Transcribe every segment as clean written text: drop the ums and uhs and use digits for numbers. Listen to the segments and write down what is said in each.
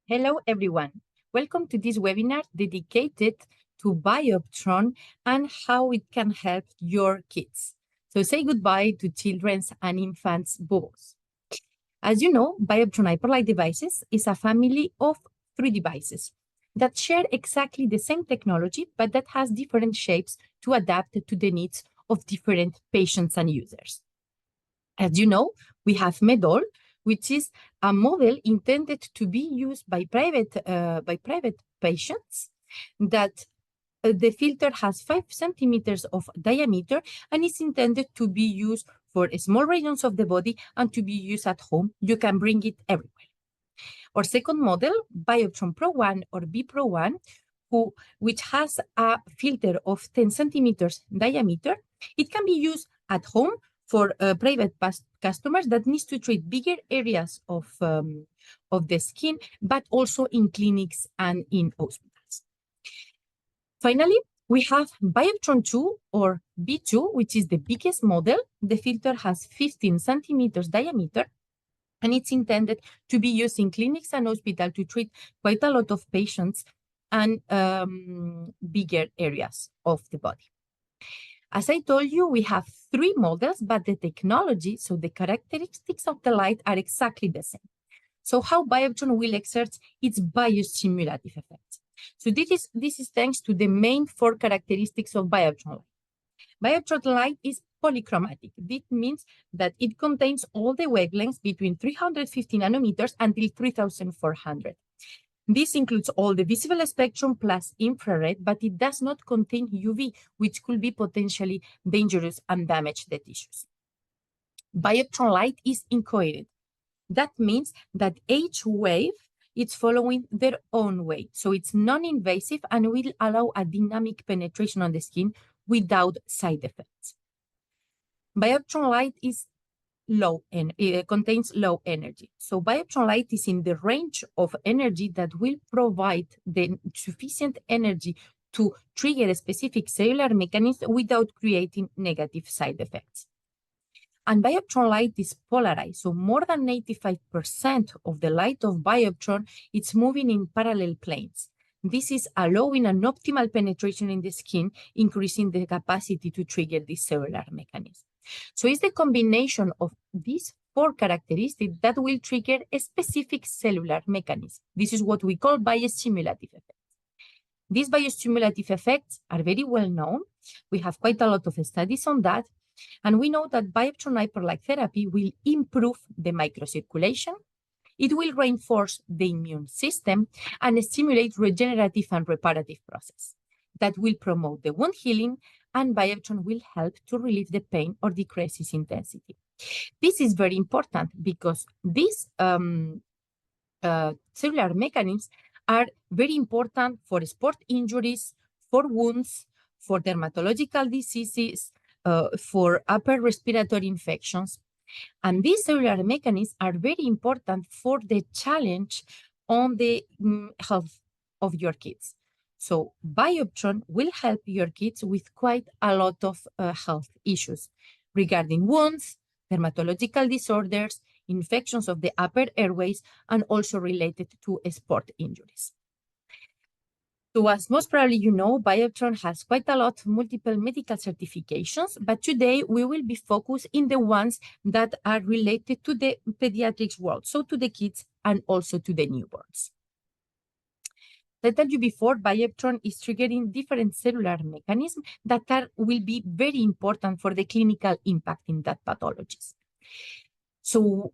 Hello, everyone. Welcome to this webinar dedicated to Bioptron and how it can help your kids. So say goodbye to children's and infants' bubbles. As you know, Bioptron Hyperlight devices is a family of 3 devices that share exactly the same technology, but that has different shapes to adapt to the needs of different patients and users. As you know, we have Medol, which is a model intended to be used by private patients that the filter has 5 centimeters of diameter and is intended to be used for small regions of the body and to be used at home. You can bring it everywhere. Our second model, Bioptron Pro 1 or B Pro 1, which has a filter of 10 centimeters diameter, it can be used at home for private customers that needs to treat bigger areas of the skin, but also in clinics and in hospitals. Finally, we have Bioptron 2 or B2, which is the biggest model. The filter has 15 centimeters diameter, and it's intended to be used in clinics and hospitals to treat quite a lot of patients and bigger areas of the body. As I told you, we have 3 models, but the technology, so the characteristics of the light are exactly the same. So how Bioptron will exert its biostimulative effects. So this is thanks to the main 4 characteristics of Bioptron light. Bioptron light is polychromatic. This means that it contains all the wavelengths between 350 nanometers until 3400. This includes all the visible spectrum plus infrared, but it does not contain UV, which could be potentially dangerous and damage the tissues. Bioptron light is incoherent. That means that each wave is following their own way. So it's non-invasive and will allow a dynamic penetration on the skin without side effects. Bioptron light is it contains low energy. So Bioptron light is in the range of energy that will provide the sufficient energy to trigger a specific cellular mechanism without creating negative side effects. And Bioptron light is polarized, so more than 85% of the light of Bioptron is moving in parallel planes. This is allowing an optimal penetration in the skin, increasing the capacity to trigger this cellular mechanism. So it's the combination of these 4 characteristics that will trigger a specific cellular mechanism. This is what we call biostimulative effects. These biostimulative effects are very well known. We have quite a lot of studies on that. And we know that Bioptron hyperlight therapy will improve the microcirculation. It will reinforce the immune system and stimulate regenerative and reparative process that will promote the wound healing, and Bioptron will help to relieve the pain or decrease its intensity. This is very important because these cellular mechanisms are very important for sport injuries, for wounds, for dermatological diseases, for upper respiratory infections. And these cellular mechanisms are very important for the challenge on the health of your kids. So Bioptron will help your kids with quite a lot of health issues regarding wounds, dermatological disorders, infections of the upper airways, and also related to sport injuries. So as most probably you know, Bioptron has quite a lot of multiple medical certifications, but today we will be focused in the ones that are related to the pediatrics world, so to the kids and also to the newborns. I told you before, Bioptron is triggering different cellular mechanisms that will be very important for the clinical impact in that pathologies. So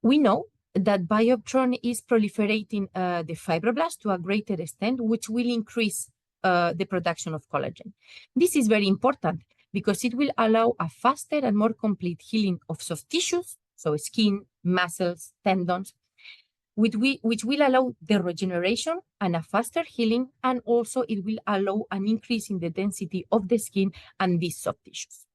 we know that Bioptron is proliferating the fibroblasts to a greater extent, which will increase the production of collagen. This is very important because it will allow a faster and more complete healing of soft tissues, so skin, muscles, tendons, which will allow the regeneration and a faster healing, and also it will allow an increase in the density of the skin and these soft tissues.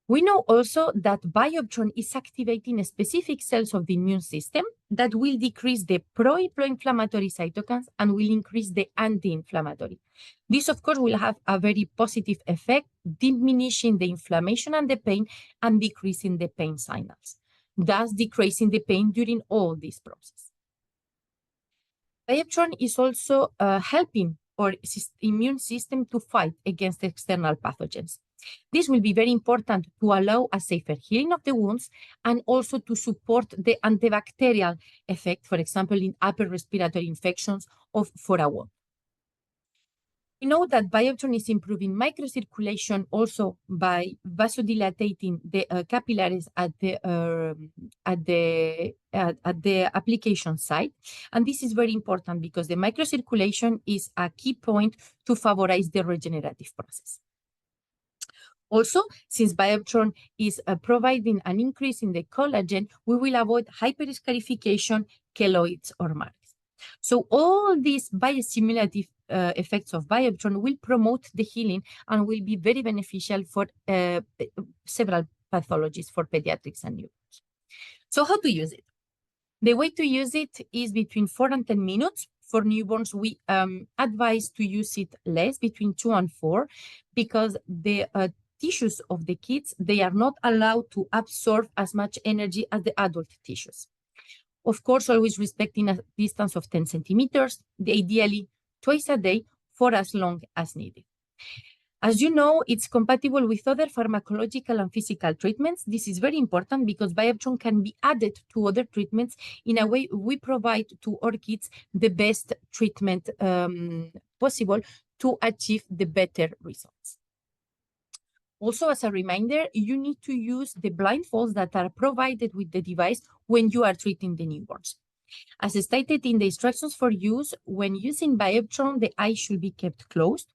We know also that Bioptron is activating specific cells of the immune system that will decrease the pro-inflammatory cytokines and will increase the anti-inflammatory. This, of course, will have a very positive effect, diminishing the inflammation and the pain and decreasing the pain signals, thus decreasing the pain during all this process. Bioptronu is also helping our immune system to fight against external pathogens. This will be very important to allow a safer healing of the wounds and also to support the antibacterial effect, for example, in upper respiratory infections for a wound. We know that Bioptronu is improving microcirculation also by vasodilating the capillaries at the application site. And this is very important because the microcirculation is a key point to favorize the regenerative process. Also, since Bioptronu is providing an increase in the collagen, we will avoid hyperscarification, keloids, or marks. So all these biostimulative effects of Bioptronu will promote the healing and will be very beneficial for several pathologies for pediatrics and newborns. So how to use it? The way to use it is between 4 and 10 minutes. For newborns, we advise to use it less, between 2 and 4, because the tissues of the kids, they are not allowed to absorb as much energy as the adult tissues. Of course, always respecting a distance of 10 centimeters, ideally twice a day for as long as needed. As you know, it's compatible with other pharmacological and physical treatments. This is very important because Bioptronu can be added to other treatments. In a way, we provide to our kids the best treatment possible to achieve the better results. Also, as a reminder, you need to use the blindfolds that are provided with the device when you are treating the newborns. As stated in the instructions for use, when using Bioptronu, the eye should be kept closed.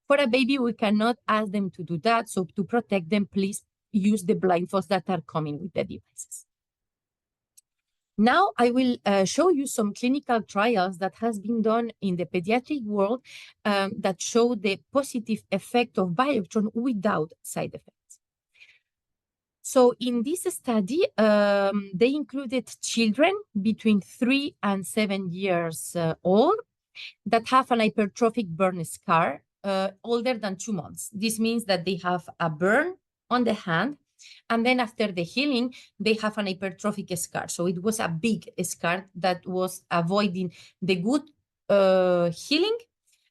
For a baby, we cannot ask them to do that. So to protect them, please use the blindfolds that are coming with the devices. Now I will show you some clinical trials that has been done in the pediatric world that show the positive effect of Bioptronu without side effects. So in this study, they included children between 3 and 7 years old that have an hypertrophic burn scar older than 2 months. This means that they have a burn on the hand, and then after the healing, they have an hypertrophic scar. So it was a big scar that was avoiding the good healing,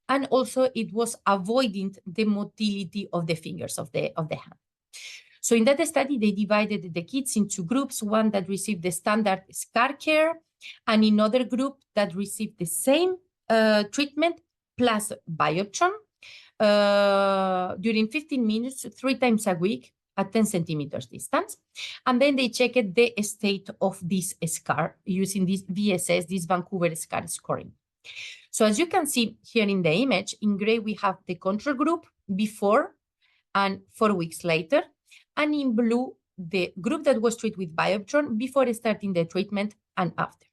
and also it was avoiding the motility of the fingers of the hand. So in that study, they divided the kids into groups, one that received the standard scar care, and another group that received the same treatment plus Bioptronu during 15 minutes, 3 times a week at 10 centimeters distance. And then they checked the state of this scar using this VSS, this Vancouver scar scoring. So as you can see here in the image, in gray, we have the control group before and 4 weeks later. And in blue, the group that was treated with Bioptronu before starting the treatment and after.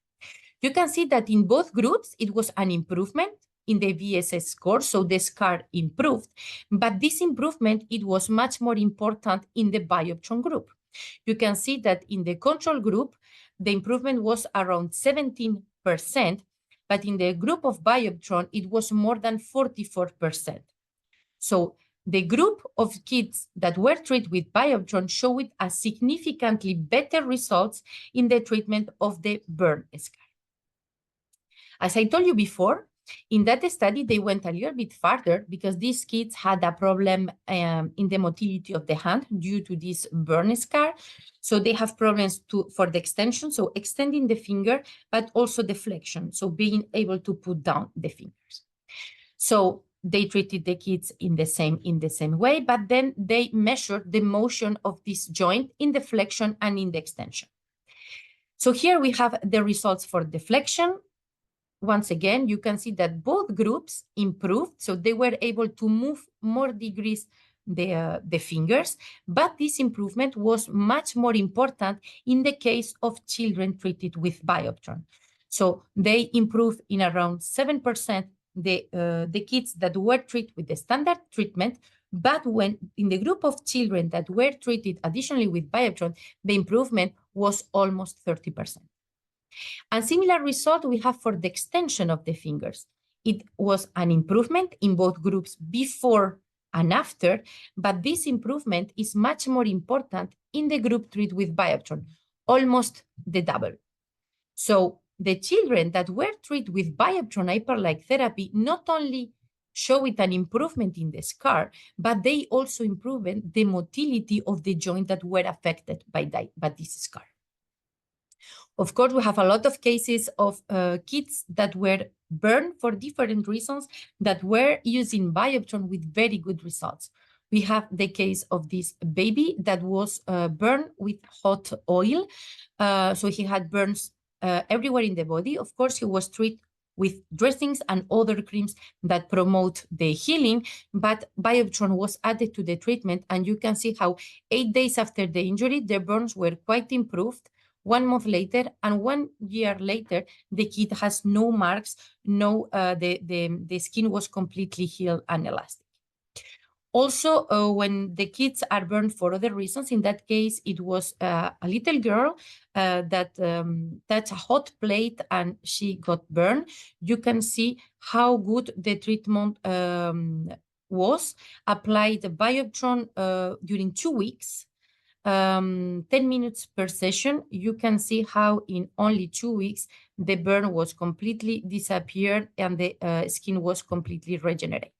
You can see that in both groups, it was an improvement in the VSS score, so the scar improved. But this improvement, it was much more important in the Bioptronu group. You can see that in the control group, the improvement was around 17%, but in the group of Bioptronu, it was more than 44%. So the group of kids that were treated with Bioptronu showed a significantly better results in the treatment of the burn scar. As I told you before, in that study, they went a little bit further because these kids had a problem in the motility of the hand due to this burn scar. So they have problems for the extension, so extending the finger, but also the flexion, so being able to put down the fingers. So they treated the kids in the same way, but then they measured the motion of this joint in the flexion and in the extension. So here we have the results for the flexion. Once again, you can see that both groups improved, so they were able to move more degrees the fingers, but this improvement was much more important in the case of children treated with Bioptronu. So they improved in around 7% the kids that were treated with the standard treatment, but when in the group of children that were treated additionally with Bioptronu, the improvement was almost 30%. And similar result we have for the extension of the fingers. It was an improvement in both groups before and after, but this improvement is much more important in the group treated with Bioptronu, almost the double. So the children that were treated with Bioptron hyperlight therapy not only showed an improvement in the scar, but they also improved the motility of the joint that were affected by this scar. Of course, we have a lot of cases of kids that were burned for different reasons that were using Bioptron with very good results. We have the case of this baby that was burned with hot oil. So he had burns everywhere in the body. Of course, he was treated with dressings and other creams that promote the healing, but Bioptron was added to the treatment, and you can see how 8 days after the injury, the burns were quite improved. 1 month later and 1 year later, the kid has no marks, the skin was completely healed and elastic. Also, when the kids are burned for other reasons, in that case, it was a little girl that touched a hot plate and she got burned. You can see how good the treatment was. Applied Bioptron during 2 weeks, 10 minutes per session. You can see how in only 2 weeks, the burn was completely disappeared and the skin was completely regenerated.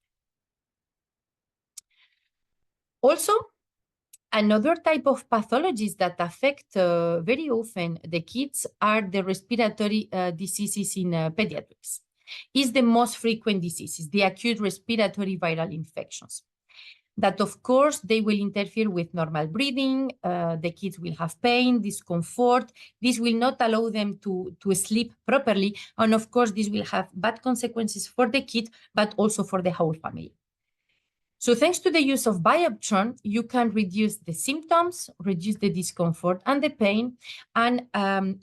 Also, another type of pathologies that affect very often the kids are the respiratory diseases in pediatrics. It's the most frequent diseases, the acute respiratory viral infections. That, of course, they will interfere with normal breathing. The kids will have pain, discomfort. This will not allow them to sleep properly. And, of course, this will have bad consequences for the kid, but also for the whole family. So thanks to the use of Bioptron, you can reduce the symptoms, reduce the discomfort and the pain, and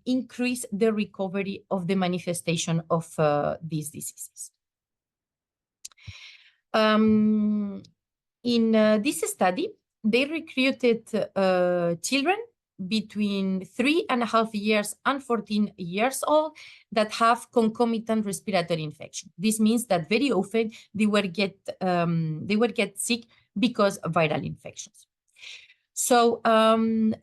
increase the recovery of the manifestation of these diseases. In this study, they recruited children between 3.5 years and 14 years old that have concomitant respiratory infection. This means that very often they will get sick because of viral infections. So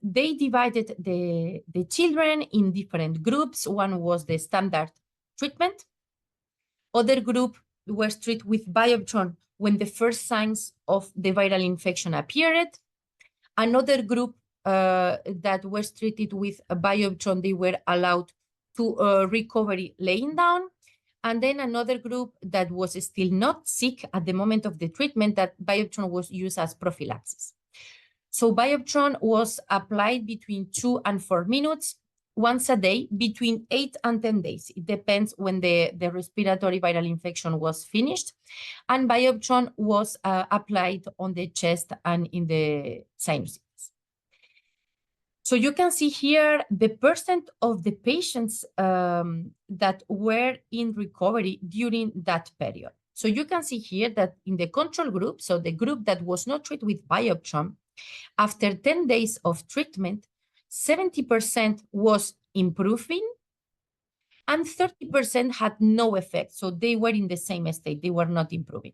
they divided the children in different groups. One was the standard treatment. Other group was treated with Bioptron when the first signs of the viral infection appeared. Another group that was treated with a Bioptron, they were allowed to recovery laying down. And then another group that was still not sick at the moment of the treatment, that Bioptron was used as prophylaxis. So Bioptron was applied between 2 and 4 minutes, once a day, between 8 and 10 days. It depends when the respiratory viral infection was finished. And Bioptron was applied on the chest and in the sinuses. So you can see here the percent of the patients that were in recovery during that period. So you can see here that in the control group, so the group that was not treated with Bioptron, after 10 days of treatment, 70% was improving and 30% had no effect. So they were in the same state, they were not improving.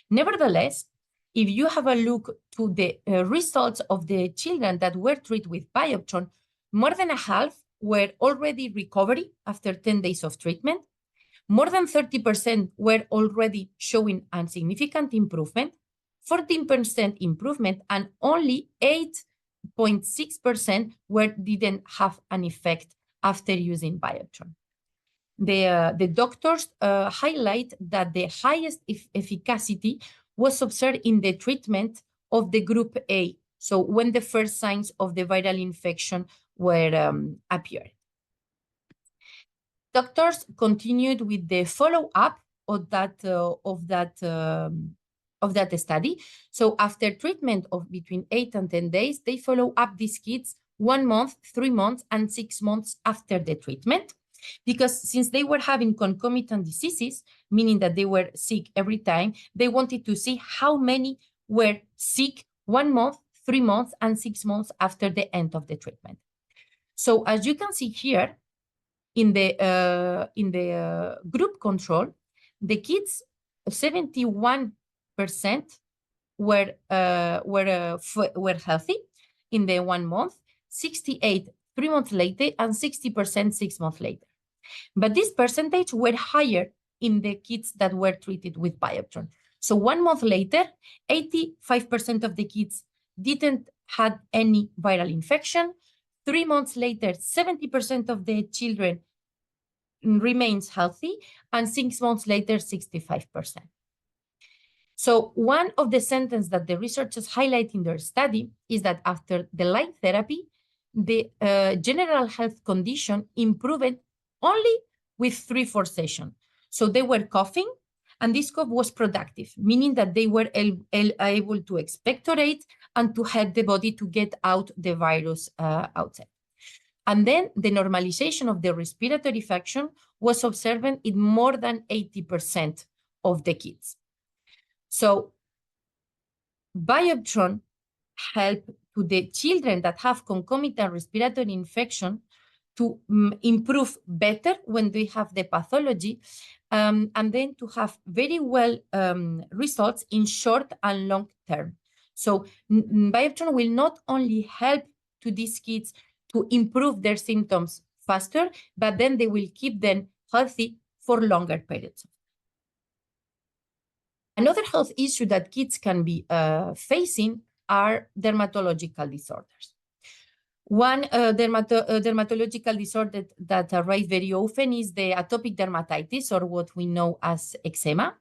Nevertheless, if you have a look to the results of the children that were treated with Bioptron, more than a half were already recovery after 10 days of treatment. More than 30% were already showing a significant improvement, 14% improvement, and only 8.6% didn't have an effect after using Bioptron. The doctors highlight that the highest efficacy was observed in the treatment of the group A, so when the first signs of the viral infection were appeared. Doctors continued with the follow-up of that study. So after treatment of between 8 and 10 days, they follow up these kids 1 month, 3 months, and 6 months after the treatment. Because since they were having concomitant diseases, meaning that they were sick every time, they wanted to see how many were sick 1 month, 3 months, and 6 months after the end of the treatment. So as you can see here, in the group control, the kids, 71% were healthy in the 1 month, 68 3 months later, and 60% 6 months later. But this percentage were higher in the kids that were treated with Bioptron. So 1 month later, 85% of the kids didn't had any viral infection. 3 months later, 70% of the children remains healthy, and 6 months later, 65%. So one of the sentences that the researchers highlight in their study is that after the light therapy, the general health condition improved only with 3-4 sessions. So they were coughing, and this cough was productive, meaning that they were able to expectorate and to help the body to get out the virus outside. And then the normalization of the respiratory function was observed in more than 80% of the kids. So Bioptron helped to the children that have concomitant respiratory infection to improve better when they have the pathology, and then to have very well results in short and long term. So Bioptron will not only help to these kids to improve their symptoms faster, but then they will keep them healthy for longer periods. Another health issue that kids can be facing are dermatological disorders. One dermatological disorder that arises very often is the atopic dermatitis, or what we know as eczema.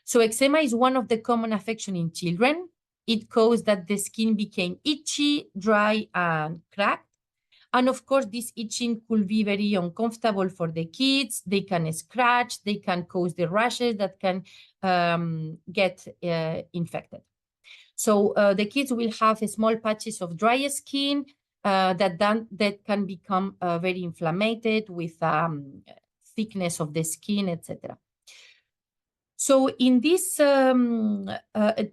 So eczema is one of the common affections in children. It caused that the skin became itchy, dry, and cracked. And of course, this itching could be very uncomfortable for the kids. They can scratch, they can cause the rashes that can get infected. So the kids will have small patches of dry skin that can become very inflamed with thickness of the skin, etc. So in this, there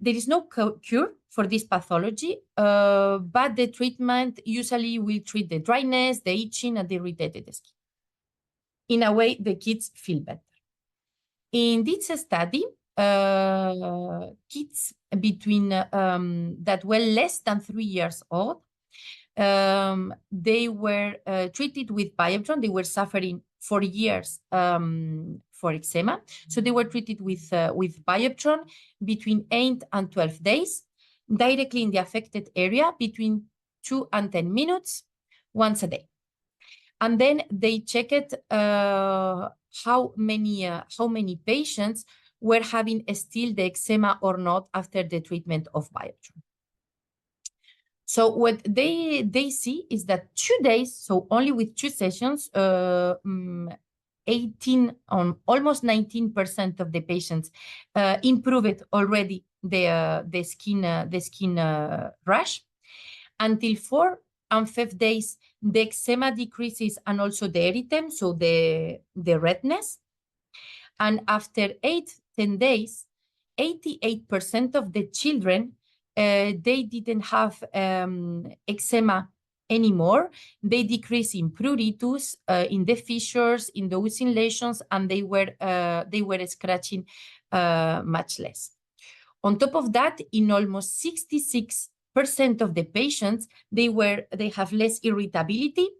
is no cure for this pathology, but the treatment usually will treat the dryness, the itching, and the irritated skin. In a way, the kids feel better. In this study, kids between that were less than 3 years old, they were treated with Bioptron. They were suffering for years for eczema. So they were treated with Bioptron between 8 and 12 days, directly in the affected area between 2 and 10 minutes, once a day. And then they checked how many patients were having still the eczema or not after the treatment of Bioptron. So what they see is that 2 days, so only with 2 sessions, almost 19% of the patients improved already the skin rash. Until 4 and 5 days, the eczema decreases and also the erythema, so the redness. And after 8-10 days, 88% of the children they didn't have eczema anymore. They decreased in pruritus, in the fissures, in the oozing lesions, and they were scratching much less. On top of that, in almost 66% of the patients, they have less irritability,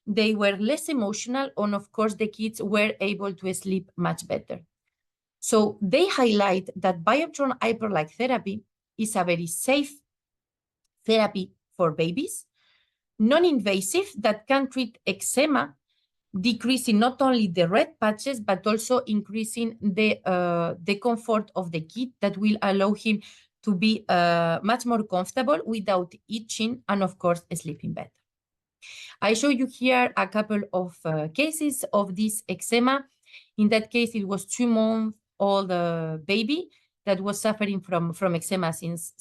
they were less emotional, and of course, the kids were able to sleep much better. So they highlight that Bioptron hyperlight therapy is a very safe therapy for babies, non-invasive, that can treat eczema, decreasing not only the red patches, but also increasing the comfort of the kid, that will allow him to be much more comfortable without itching and, of course, sleeping better. I show you here a couple of cases of this eczema. In that case, it was 2-month-old baby that was suffering from eczema since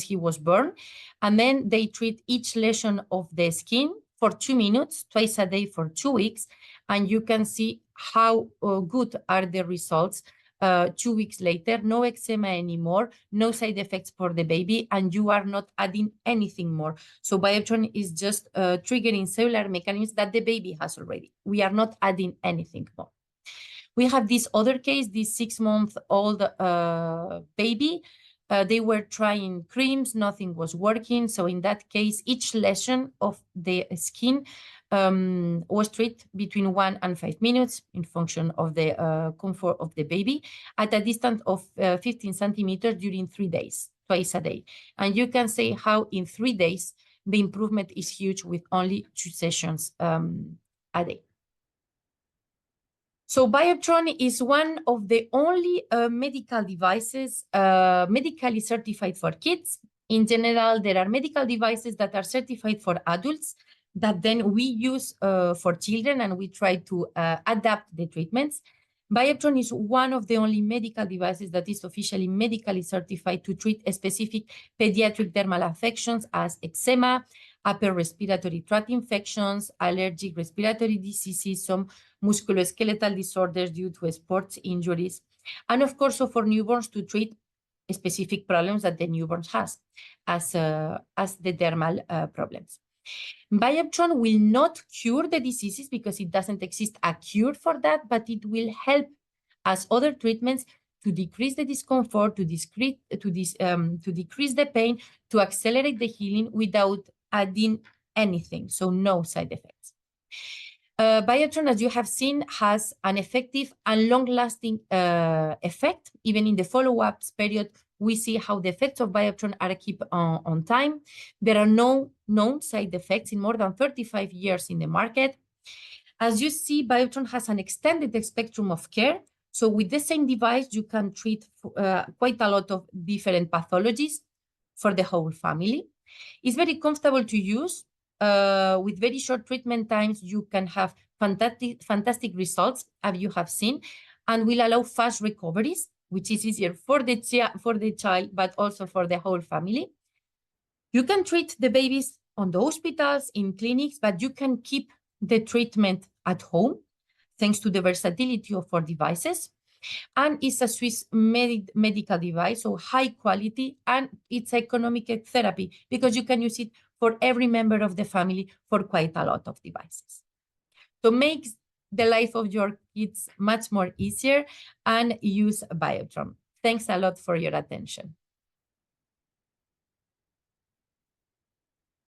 he was born. And then they treat each lesion of the skin for 2 minutes, twice a day for 2 weeks. And you can see how good are the results 2 weeks later. No eczema anymore, no side effects for the baby, and you are not adding anything more. So Bioptron is just triggering cellular mechanisms that the baby has already. We are not adding anything more. We have this other case, this 6-month-old baby. They were trying creams, nothing was working. So in that case, each lesion of the skin was treated between 1 and 5 minutes in function of the comfort of the baby at a distance of 15 centimeters during 3 days, twice a day. And you can say how in 3 days, the improvement is huge with only 2 sessions a day. So Bioptronu is one of the only medical devices medically certified for kids. In general, there are medical devices that are certified for adults that then we use for children, and we try to adapt the treatments. Bioptronu is one of the only medical devices that is officially medically certified to treat specific pediatric dermal affections as eczema, upper respiratory tract infections, allergic respiratory diseases, some musculoskeletal disorders due to sports injuries, and of course, for newborns to treat specific problems that the newborns has, as the dermal problems. Bioptronu will not cure the diseases because it doesn't exist a cure for that, but it will help, as other treatments, to decrease the discomfort, to decrease the pain, to accelerate the healing without adding anything, so no side effects. Bioptronu, as you have seen, has an effective and long-lasting effect. Even in the follow-up period, we see how the effects of Bioptronu are kept on time. There are no known side effects in more than 35 years in the market. As you see, Bioptronu has an extended spectrum of care. So with the same device, you can treat quite a lot of different pathologies for the whole family. It's very comfortable to use. With very short treatment times, you can have fantastic results, as you have seen, and will allow fast recoveries, which is easier for the child, but also for the whole family. You can treat the babies on the hospitals, in clinics, but you can keep the treatment at home, thanks to the versatility of our devices. And it's a Swiss medical device, so high quality, and it's economic therapy because you can use it for every member of the family for quite a lot of devices. So makes the life of your kids much more easier, and use Bioptronu. Thanks a lot for your attention.